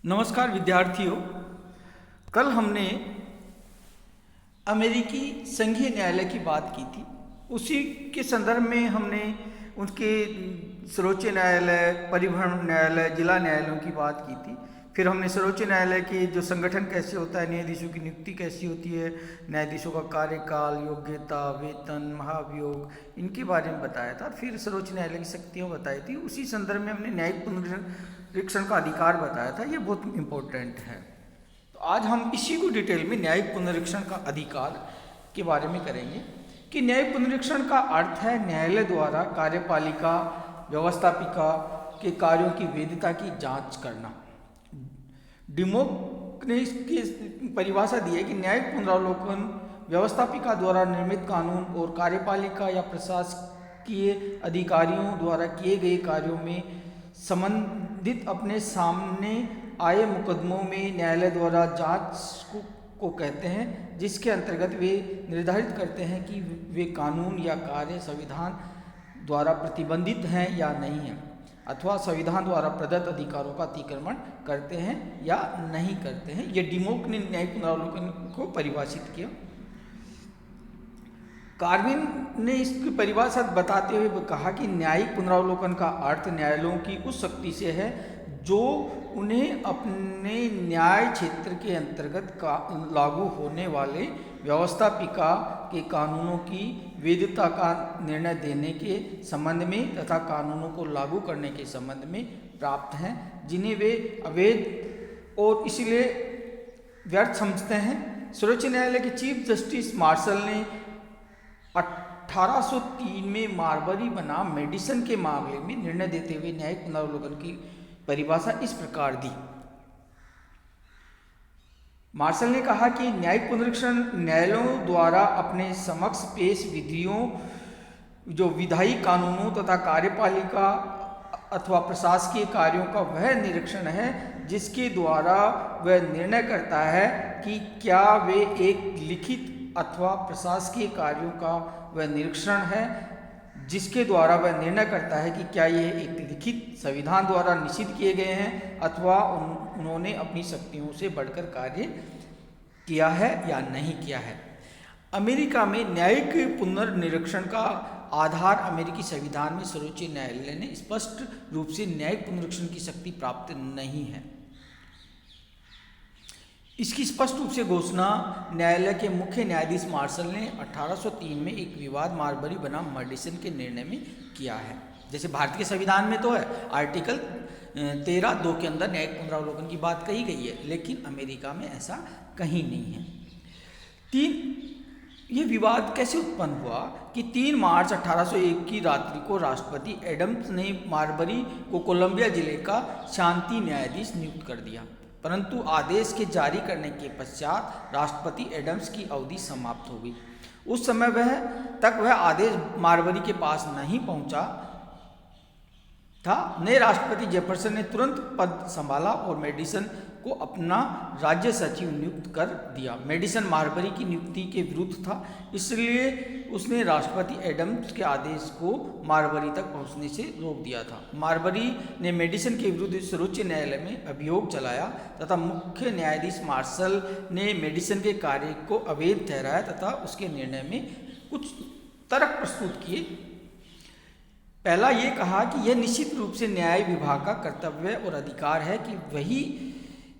नमस्कार विद्यार्थियों। कल हमने अमेरिकी संघीय न्यायालय की बात की थी। उसी के संदर्भ में हमने उनके सर्वोच्च न्यायालय, परिवहन न्यायालय, जिला न्यायालयों की बात की थी। फिर हमने सर्वोच्च न्यायालय के जो संगठन कैसे होता है, न्यायाधीशों की नियुक्ति कैसी होती है, न्यायाधीशों का कार्यकाल, योग्यता, वेतन, महाभियोग, इनके बारे में बताया था। फिर सर्वोच्च न्यायालय की शक्तियाँ बताई थी। उसी संदर्भ में हमने न्यायिक पुनरीक्षण का अधिकार बताया था। ये बहुत इम्पोर्टेंट है। तो आज हम इसी को डिटेल में न्यायिक पुनरीक्षण का अधिकार के बारे में करेंगे कि न्यायिक पुनरीक्षण का अर्थ है न्यायालय द्वारा कार्यपालिका, व्यवस्थापिका के कार्यों की वैधता की जांच करना। डिमोक ने इसकी परिभाषा दी है कि न्यायिक पुनरावलोकन व्यवस्थापिका द्वारा निर्मित कानून और कार्यपालिका या प्रशासकीय अधिकारियों द्वारा किए गए कार्यों में संबंधित अपने सामने आए मुकदमों में न्यायालय द्वारा जांच को कहते हैं, जिसके अंतर्गत वे निर्धारित करते हैं कि वे कानून या कार्य संविधान द्वारा प्रतिबंधित हैं या नहीं हैं, अथवा संविधान द्वारा प्रदत्त अधिकारों का अतिक्रमण करते हैं या नहीं करते हैं। ये डिमोक ने न्यायिक पुनरावलोकन को परिभाषित किया। कार्विन ने इसकी परिभाषा बताते हुए कहा कि न्यायिक पुनरावलोकन का अर्थ न्यायालयों की उस शक्ति से है जो उन्हें अपने न्याय क्षेत्र के अंतर्गत लागू होने वाले व्यवस्थापिका के कानूनों की वैधता का निर्णय देने के संबंध में तथा कानूनों को लागू करने के संबंध में प्राप्त हैं, जिन्हें वे अवैध और इसलिए व्यर्थ समझते हैं। सर्वोच्च न्यायालय के चीफ जस्टिस मार्शल ने 1803 में मार्बरी बनाम मेडिसन के मामले में निर्णय देते हुए न्यायिक पुनरावलोकन की परिभाषा इस प्रकार दी। मार्शल ने कहा कि न्यायिक पुनरीक्षण न्यायालयों द्वारा अपने समक्ष पेश विधियों, जो विधायी कानूनों तथा कार्यपालिका अथवा प्रशासकीय कार्यों का वह निरीक्षण है जिसके द्वारा वह निर्णय करता है कि क्या वे एक लिखित अथवा प्रशासकीय कार्यों का वह निरीक्षण है जिसके द्वारा वह निर्णय करता है कि क्या ये एक लिखित संविधान द्वारा निश्चित किए गए हैं अथवा उन्होंने अपनी शक्तियों से बढ़कर कार्य किया है या नहीं किया है। अमेरिका में न्यायिक पुनर्निरीक्षण का आधार अमेरिकी संविधान में सर्वोच्च न्यायालय ने स्पष्ट रूप से न्यायिक पुनरीक्षण की शक्ति प्राप्त नहीं है। इसकी स्पष्ट रूप से घोषणा न्यायालय के मुख्य न्यायाधीश मार्शल ने 1803 में एक विवाद मार्बरी बनाम मेडिसन के निर्णय में किया है। जैसे भारतीय संविधान में तो है आर्टिकल 13(2) के अंदर न्यायिक पुनरावलोकन की बात कही गई है, लेकिन अमेरिका में ऐसा कहीं नहीं है। ये विवाद कैसे उत्पन्न हुआ कि 3 मार्च 1801 की रात्रि को राष्ट्रपति एडम्स ने मार्बरी को कोलंबिया जिले का शांति न्यायाधीश नियुक्त कर दिया, परंतु आदेश के जारी करने के पश्चात राष्ट्रपति एडम्स की अवधि समाप्त हो गई। उस समय वह आदेश मार्बरी के पास नहीं पहुंचा था। नए राष्ट्रपति जेफरसन ने तुरंत पद संभाला और मेडिसन को अपना राज्य सचिव नियुक्त कर दिया। मेडिसन मार्बरी की नियुक्ति के विरुद्ध था, इसलिए उसने राष्ट्रपति एडम्स के आदेश को मार्बरी तक पहुंचने से रोक दिया था। मार्बरी ने मेडिसन के विरुद्ध सर्वोच्च न्यायालय में अभियोग चलाया तथा मुख्य न्यायाधीश मार्शल ने मेडिसन के कार्य को अवैध ठहराया तथा उसके निर्णय में कुछ तर्क प्रस्तुत किए। पहला ये कहा कि यह निश्चित रूप से न्याय विभाग का कर्तव्य और अधिकार है कि वही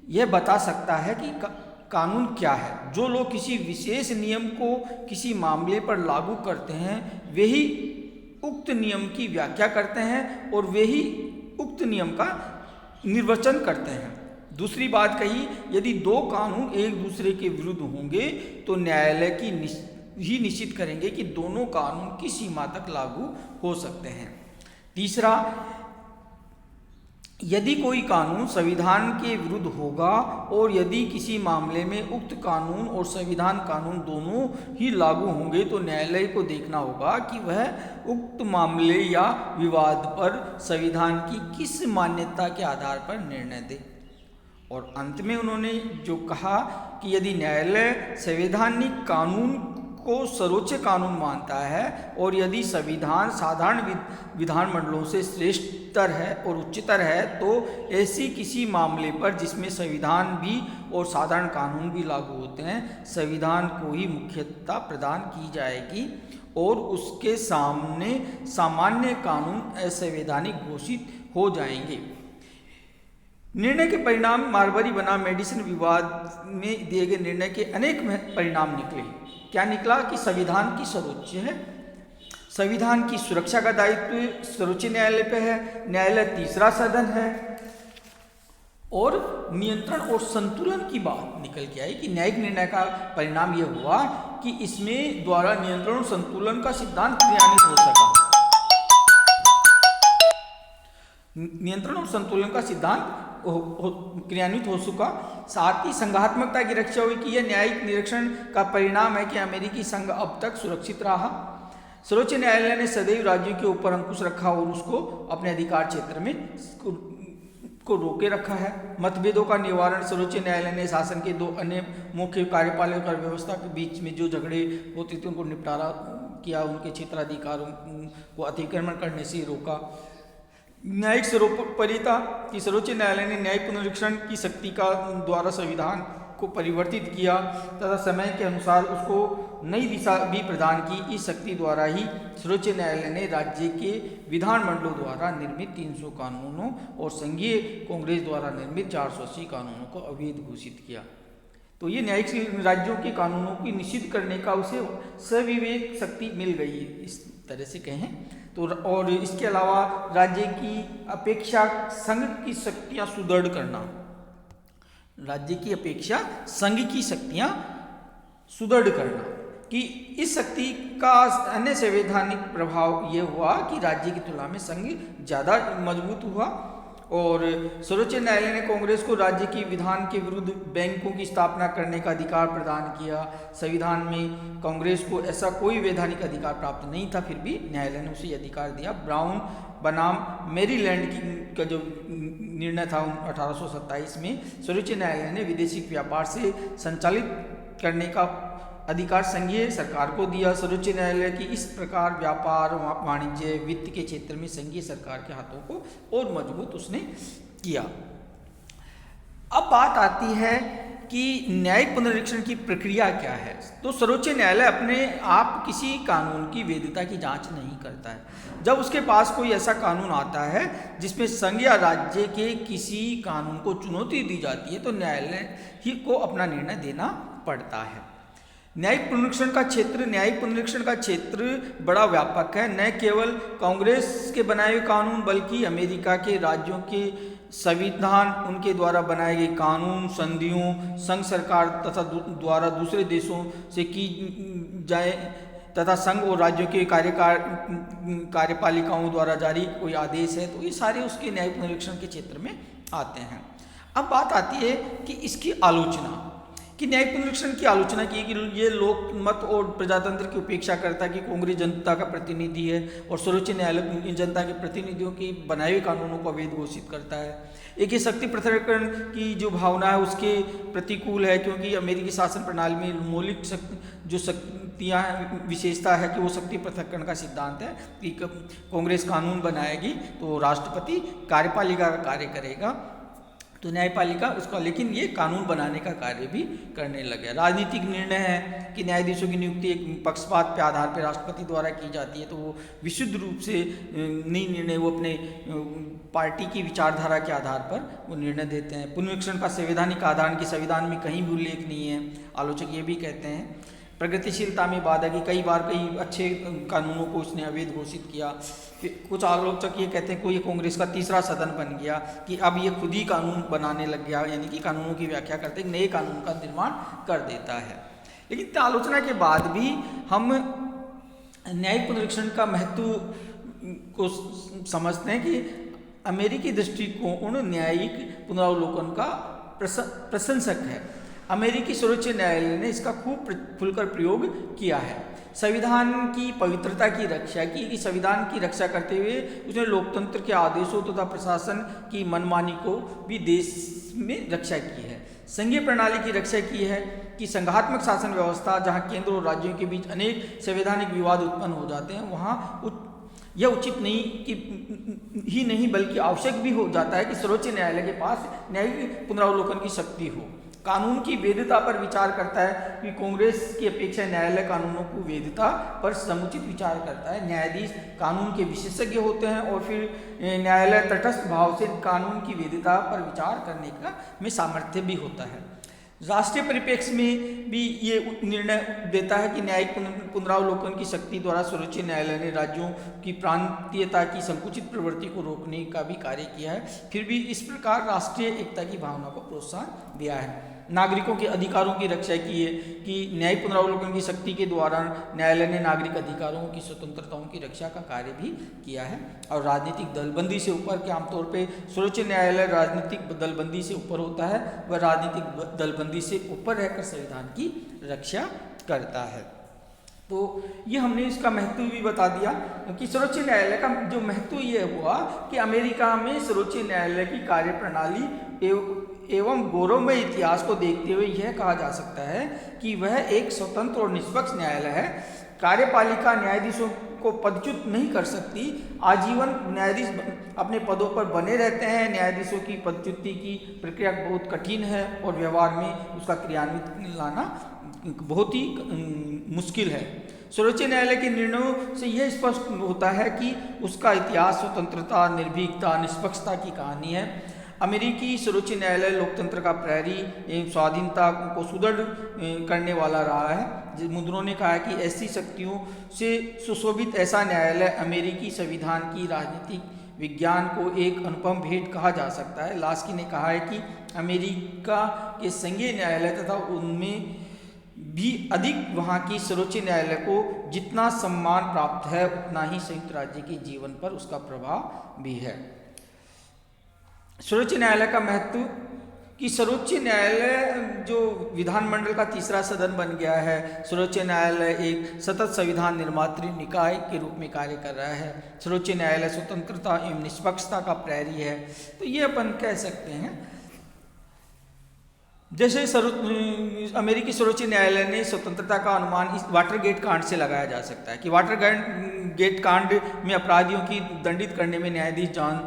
यह बता सकता है कि कानून क्या है। जो लोग किसी विशेष नियम को किसी मामले पर लागू करते हैं वे ही उक्त नियम की व्याख्या करते हैं और वे ही उक्त नियम का निर्वचन करते हैं। दूसरी बात कही, यदि 2 कानून एक दूसरे के विरुद्ध होंगे तो न्यायालय की ही निश्चित करेंगे कि दोनों कानून किस सीमा तक लागू हो सकते हैं। तीसरा, यदि कोई कानून संविधान के विरुद्ध होगा और यदि किसी मामले में उक्त कानून और संविधान कानून दोनों ही लागू होंगे तो न्यायालय को देखना होगा कि वह उक्त मामले या विवाद पर संविधान की किस मान्यता के आधार पर निर्णय दे। और अंत में उन्होंने जो कहा कि यदि न्यायालय संवैधानिक कानून को सर्वोच्च कानून मानता है और यदि संविधान साधारण विधानमंडलों से श्रेष्ठतर है और उच्चतर है तो ऐसी किसी मामले पर जिसमें संविधान भी और साधारण कानून भी लागू होते हैं संविधान को ही मुख्यता प्रदान की जाएगी और उसके सामने सामान्य कानून असंवैधानिक घोषित हो जाएंगे। निर्णय के परिणाम मारबरी बनाम मेडिसन विवाद में दिए गए निर्णय के अनेक परिणाम निकले। क्या निकला कि संविधान की सर्वोच्च है, संविधान की सुरक्षा का दायित्व सर्वोच्च न्यायालय पे है, न्यायालय तीसरा सदन है और नियंत्रण और संतुलन की बात निकल के आई कि न्यायिक निर्णय का परिणाम यह हुआ कि इसमें द्वारा नियंत्रण और संतुलन का सिद्धांत क्रियान्वित हो सका। नियंत्रण और संतुलन का सिद्धांत क्रियान्वित हो चुका। साथ ही संघात्मकता की रक्षा हुई कि यह न्यायिक निरीक्षण का परिणाम है कि अमेरिकी संघ अब तक सुरक्षित रहा। सर्वोच्च न्यायालय ने सदैव राज्यों के ऊपर अंकुश रखा और उसको अपने अधिकार क्षेत्र में को रोके रखा है। मतभेदों का निवारण सर्वोच्च न्यायालय ने शासन के दो अन्य मुख्य कार्यपालक और व्यवस्था के बीच में जो झगड़े होते थे उनको निपटारा किया, उनके क्षेत्राधिकारों को अतिक्रमण करने से रोका। न्यायिक सर्वोपरिता की सर्वोच्च न्यायालय ने न्यायिक पुनरीक्षण की शक्ति का द्वारा संविधान को परिवर्तित किया तथा समय के अनुसार उसको नई दिशा भी प्रदान की। इस शक्ति द्वारा ही सर्वोच्च न्यायालय ने राज्य के विधानमंडलों द्वारा निर्मित 300 कानूनों और संघीय कांग्रेस द्वारा निर्मित 480 कानूनों को अवैध घोषित किया। तो ये न्यायिक राज्यों के कानूनों की निषिद्ध करने का उसे सविवेक शक्ति मिल गई, इस तरह से कहें तो। और इसके अलावा राज्य की अपेक्षा संघ की शक्तियां सुदृढ़ करना, राज्य की अपेक्षा संघ की शक्तियां सुदृढ़ करना कि इस शक्ति का अन्य संवैधानिक प्रभाव ये हुआ कि राज्य की तुलना में संघ ज़्यादा मजबूत हुआ। और सर्वोच्च न्यायालय ने कांग्रेस को राज्य की विधान के विरुद्ध बैंकों की स्थापना करने का अधिकार प्रदान किया। संविधान में कांग्रेस को ऐसा कोई वैधानिक अधिकार प्राप्त नहीं था, फिर भी न्यायालय ने उसे अधिकार दिया। ब्राउन बनाम मैरीलैंड का जो निर्णय था 1827 में सर्वोच्च न्यायालय ने विदेशी व्यापार से संचालित करने का अधिकार संघीय सरकार को दिया। सर्वोच्च न्यायालय की इस प्रकार व्यापार वाणिज्य वित्त के क्षेत्र में संघीय सरकार के हाथों को और मजबूत उसने किया। अब बात आती है कि न्यायिक पुनरीक्षण की प्रक्रिया क्या है। तो सर्वोच्च न्यायालय अपने आप किसी कानून की वैधता की जांच नहीं करता है। जब उसके पास कोई ऐसा कानून आता है जिसमें संघ या राज्य के किसी कानून को चुनौती दी जाती है तो न्यायालय ही को अपना निर्णय देना पड़ता है। न्यायिक पुनरीक्षण का क्षेत्र बड़ा व्यापक है। न केवल कांग्रेस के बनाए हुए कानून बल्कि अमेरिका के राज्यों के संविधान, उनके द्वारा बनाए गए कानून, संधियों, संघ सरकार तथा द्वारा दूसरे देशों से की जाए तथा संघ और राज्यों के कार्यपालिकाओं द्वारा जारी कोई आदेश है तो ये सारे उसके न्यायिक पुनरीक्षण के क्षेत्र में आते हैं। अब बात आती है कि इसकी आलोचना, कि न्यायिक पुनरीक्षण की आलोचना की कि ये लोकमत और प्रजातंत्र की उपेक्षा करता है कि कांग्रेस जनता का प्रतिनिधि है और सर्वोच्च न्यायालय जनता के प्रतिनिधियों की बनाए हुए कानूनों को अवैध घोषित करता है। एक ये शक्ति पृथक्करण की जो भावना है उसके प्रतिकूल है, क्योंकि अमेरिकी शासन प्रणाली में मौलिक जो शक्तियाँ विशेषता है कि वो शक्ति पृथक्करण का सिद्धांत है कि कांग्रेस कानून बनाएगी तो राष्ट्रपति कार्यपालिका का कार्य करेगा तो न्यायपालिका उसका, लेकिन ये कानून बनाने का कार्य भी करने लगे। राजनीतिक निर्णय है कि न्यायाधीशों की नियुक्ति एक पक्षपात के आधार पर राष्ट्रपति द्वारा की जाती है तो वो विशुद्ध रूप से नहीं निर्णय वो अपने पार्टी की विचारधारा के आधार पर वो निर्णय देते हैं। पुनरीक्षण का संवैधानिक आधार की संविधान में कहीं भी उल्लेख नहीं है। आलोचक ये भी कहते हैं प्रगतिशीलता में बाधा की, कई बार कई अच्छे कानूनों को उसने अवैध घोषित किया। कुछ आलोचक ये कहते हैं कि ये कांग्रेस का तीसरा सदन बन गया कि अब ये खुद ही कानून बनाने लग गया, यानी कि कानूनों की व्याख्या करते नए कानून का निर्माण कर देता है। लेकिन आलोचना के बाद भी हम न्यायिक पुनरीक्षण का महत्व को समझते हैं कि अमेरिकी दृष्टिकोण न्यायिक पुनरावलोकन का प्रशंसक है। अमेरिकी सर्वोच्च न्यायालय ने इसका खूब खुलकर प्रयोग किया है। संविधान की पवित्रता की रक्षा की, कि संविधान की रक्षा करते हुए उसने लोकतंत्र के आदेशों तथा प्रशासन की मनमानी को भी देश में रक्षा की है। संघीय प्रणाली की रक्षा की है कि संघात्मक शासन व्यवस्था, जहां केंद्र और राज्यों के बीच अनेक संवैधानिक विवाद उत्पन्न हो जाते हैं, वहाँ यह उचित नहीं कि ही नहीं बल्कि आवश्यक भी हो जाता है कि सर्वोच्च न्यायालय के पास न्यायिक पुनरावलोकन की शक्ति हो। कानून की वैधता पर विचार करता है कि कांग्रेस की अपेक्षा न्यायालय कानूनों की वैधता पर समुचित विचार करता है। न्यायाधीश कानून के विशेषज्ञ होते हैं और फिर न्यायालय तटस्थ भाव से कानून की वैधता पर विचार करने का में सामर्थ्य भी होता है। राष्ट्रीय परिप्रेक्ष्य में भी ये निर्णय देता है कि न्यायिक पुनरावलोकन की शक्ति द्वारा सर्वोच्च न्यायालय ने राज्यों की प्रांतीयता की संकुचित प्रवृत्ति को रोकने का भी कार्य किया है। फिर भी इस प्रकार राष्ट्रीय एकता की भावना को प्रोत्साहन दिया है। नागरिकों के अधिकारों की रक्षा की है कि न्यायिक पुनरावलोकन की शक्ति के द्वारा न्यायालय ने नागरिक अधिकारों की स्वतंत्रताओं की रक्षा का कार्य भी किया है। और राजनीतिक दलबंदी से ऊपर, के आमतौर पे सर्वोच्च न्यायालय राजनीतिक दलबंदी से ऊपर होता है, वह राजनीतिक दलबंदी से ऊपर रहकर संविधान की रक्षा करता है। तो ये हमने इसका महत्व भी बता दिया कि सर्वोच्च न्यायालय का जो महत्व ये हुआ कि अमेरिका में सर्वोच्च न्यायालय की कार्यप्रणाली एवं गौरवमय इतिहास को देखते हुए यह कहा जा सकता है कि वह एक स्वतंत्र और निष्पक्ष न्यायालय है। कार्यपालिका न्यायाधीशों को पदच्युत नहीं कर सकती। आजीवन न्यायाधीश अपने पदों पर बने रहते हैं। न्यायाधीशों की पदच्युति की प्रक्रिया बहुत कठिन है और व्यवहार में उसका क्रियान्वित लाना बहुत ही मुश्किल है। सर्वोच्च न्यायालय के निर्णयों से यह स्पष्ट होता है कि उसका इतिहास स्वतंत्रता, निर्भीकता, निष्पक्षता की कहानी है। अमेरिकी सर्वोच्च न्यायालय लोकतंत्र का प्रहरी एवं स्वाधीनता को सुदृढ़ करने वाला रहा है। मुद्रों ने कहा है कि ऐसी शक्तियों से सुशोभित ऐसा न्यायालय अमेरिकी संविधान की राजनीतिक विज्ञान को एक अनुपम भेंट कहा जा सकता है। लास्की ने कहा है कि अमेरिका के संघीय न्यायालय तथा उनमें भी अधिक वहाँ की सर्वोच्च न्यायालय को जितना सम्मान प्राप्त है, उतना ही संयुक्त राज्य के जीवन पर उसका प्रभाव भी है। सर्वोच्च न्यायालय का महत्व कि सर्वोच्च न्यायालय जो विधानमंडल का तीसरा सदन बन गया है। सर्वोच्च न्यायालय एक सतत संविधान निर्मात्री निकाय के रूप में कार्य कर रहा है। सर्वोच्च न्यायालय स्वतंत्रता एवं निष्पक्षता का प्रहरी है। तो ये अपन कह सकते हैं। जैसे अमेरिकी सर्वोच्च न्यायालय ने स्वतंत्रता का अनुमान इस वाटरगेट कांड से लगाया जा सकता है कि वाटरगेट कांड में अपराधियों की दंडित करने में न्यायाधीश जॉन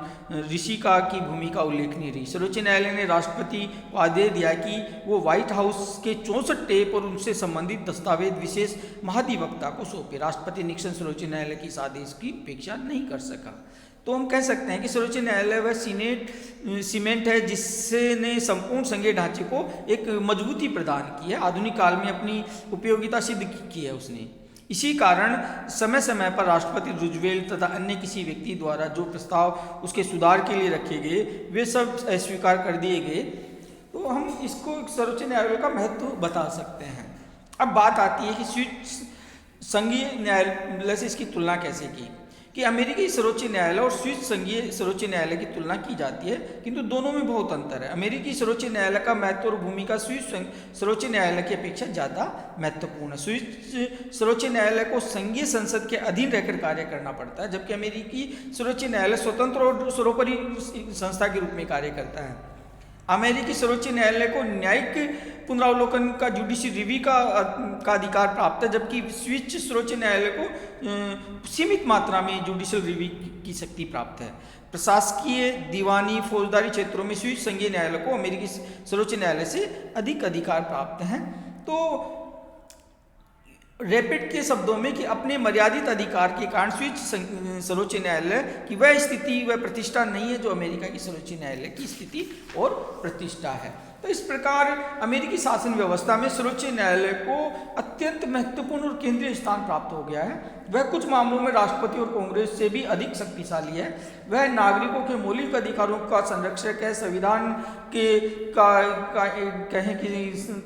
ऋषिका की भूमिका उल्लेखनीय रही। सर्वोच्च न्यायालय ने राष्ट्रपति को आदेश दिया कि वो व्हाइट हाउस के 64 टेप और उनसे संबंधित दस्तावेज विशेष महाधिवक्ता को सौंपे। राष्ट्रपति निक्सन सर्वोच्च न्यायालय के इस आदेश की उपेक्षा नहीं कर सका। तो हम कह सकते हैं कि सर्वोच्च न्यायालय वह सीमेंट है जिसने संपूर्ण संघीय ढांचे को एक मजबूती प्रदान की है। आधुनिक काल में अपनी उपयोगिता सिद्ध की है उसने। इसी कारण समय समय पर राष्ट्रपति रूजवेल्ट तथा अन्य किसी व्यक्ति द्वारा जो प्रस्ताव उसके सुधार के लिए रखे गए, वे सब अस्वीकार कर दिए गए। तो हम इसको सर्वोच्च न्यायालय का महत्व बता सकते हैं। अब बात आती है कि स्विस संघीय न्यायालय से इसकी तुलना कैसे की, कि अमेरिकी सर्वोच्च न्यायालय और स्विस संघीय सर्वोच्च न्यायालय की तुलना की जाती है, किंतु दोनों में बहुत अंतर है। अमेरिकी सर्वोच्च न्यायालय का महत्व और भूमिका स्विस सर्वोच्च न्यायालय की अपेक्षा ज़्यादा महत्वपूर्ण है। स्विस सर्वोच्च न्यायालय को संघीय संसद के अधीन रहकर कार्य करना पड़ता है, जबकि अमेरिकी सर्वोच्च न्यायालय स्वतंत्र और सर्वोपरि संस्था के रूप में कार्य करता है। अमेरिकी सर्वोच्च न्यायालय को न्यायिक पुनरावलोकन का जुडिशियल रिव्यू का अधिकार प्राप्त है, जबकि स्विस सर्वोच्च न्यायालय को सीमित मात्रा में जुडिशियल रिव्यू की शक्ति प्राप्त है। प्रशासकीय, दीवानी, फौजदारी क्षेत्रों में स्विस संघीय न्यायालय को अमेरिकी सर्वोच्च न्यायालय से अधिक अधिकार प्राप्त हैं। तो रैपिड के शब्दों में कि अपने मर्यादित अधिकार के कारण स्विस सर्वोच्च न्यायालय की वह स्थिति, वह प्रतिष्ठा नहीं है जो अमेरिका की सर्वोच्च न्यायालय की स्थिति और प्रतिष्ठा है। तो इस प्रकार अमेरिकी शासन व्यवस्था में सर्वोच्च न्यायालय को अत्यंत महत्वपूर्ण और केंद्रीय स्थान प्राप्त हो गया है। वह कुछ मामलों में राष्ट्रपति और कांग्रेस से भी अधिक शक्तिशाली है। वह नागरिकों के मौलिक अधिकारों का संरक्षक है, संविधान के कहें कि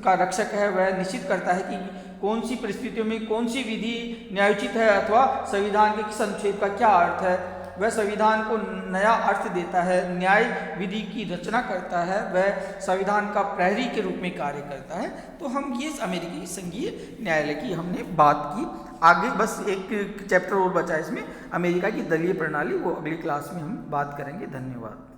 का रक्षक है। वह निश्चित करता है कि कौन सी परिस्थितियों में कौन सी विधि न्यायोचित है अथवा संविधान के किस अनुच्छेद का क्या अर्थ है। वह संविधान को नया अर्थ देता है, न्याय विधि की रचना करता है, वह संविधान का प्रहरी के रूप में कार्य करता है। तो हम ये अमेरिकी संघीय न्यायालय की हमने बात की। आगे बस एक चैप्टर और बचा है इसमें, अमेरिका की दलीय प्रणाली, वो अगली क्लास में हम बात करेंगे। धन्यवाद।